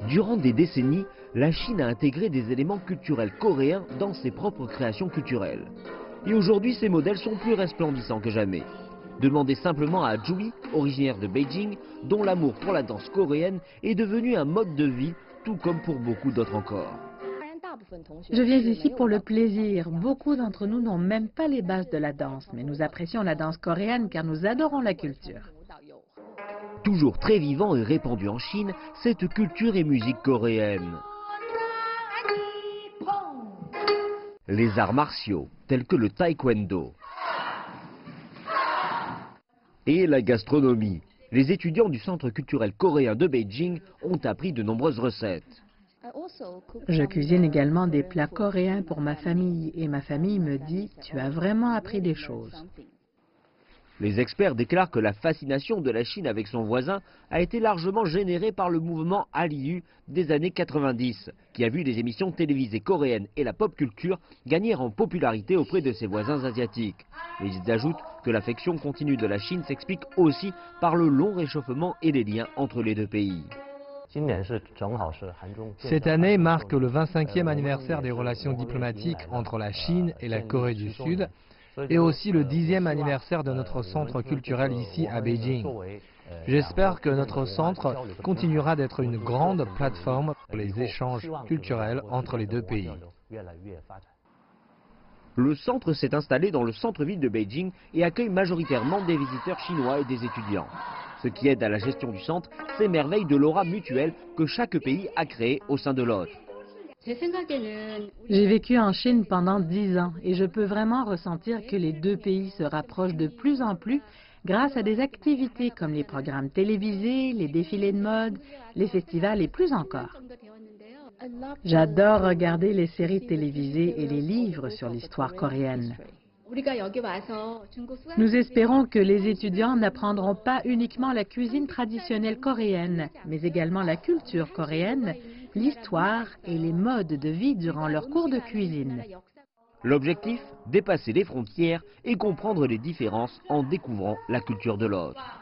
Durant des décennies, la Chine a intégré des éléments culturels coréens dans ses propres créations culturelles. Et aujourd'hui, ces modèles sont plus resplendissants que jamais. Demandez simplement à Jui, originaire de Beijing, dont l'amour pour la danse coréenne est devenu un mode de vie, tout comme pour beaucoup d'autres encore. Je viens ici pour le plaisir. Beaucoup d'entre nous n'ont même pas les bases de la danse, mais nous apprécions la danse coréenne car nous adorons la culture. Toujours très vivant et répandu en Chine, cette culture et musique coréenne. Les arts martiaux, tels que le taekwondo. Et la gastronomie. Les étudiants du Centre culturel coréen de Beijing ont appris de nombreuses recettes. Je cuisine également des plats coréens pour ma famille et ma famille me dit « Tu as vraiment appris des choses ». Les experts déclarent que la fascination de la Chine avec son voisin a été largement générée par le mouvement Hallyu des années 90, qui a vu les émissions télévisées coréennes et la pop culture gagner en popularité auprès de ses voisins asiatiques. Mais ils ajoutent que l'affection continue de la Chine s'explique aussi par le long réchauffement et les liens entre les deux pays. Cette année marque le 25e anniversaire des relations diplomatiques entre la Chine et la Corée du Sud, et aussi le 10e anniversaire de notre centre culturel ici à Beijing. J'espère que notre centre continuera d'être une grande plateforme pour les échanges culturels entre les deux pays. Le centre s'est installé dans le centre-ville de Beijing et accueille majoritairement des visiteurs chinois et des étudiants. Ce qui aide à la gestion du centre s'émerveille de l'aura mutuelle que chaque pays a créée au sein de l'autre. J'ai vécu en Chine pendant 10 ans et je peux vraiment ressentir que les deux pays se rapprochent de plus en plus grâce à des activités comme les programmes télévisés, les défilés de mode, les festivals et plus encore. J'adore regarder les séries télévisées et les livres sur l'histoire coréenne. Nous espérons que les étudiants n'apprendront pas uniquement la cuisine traditionnelle coréenne, mais également la culture coréenne, l'histoire et les modes de vie durant leurs cours de cuisine. L'objectif, dépasser les frontières et comprendre les différences en découvrant la culture de l'autre.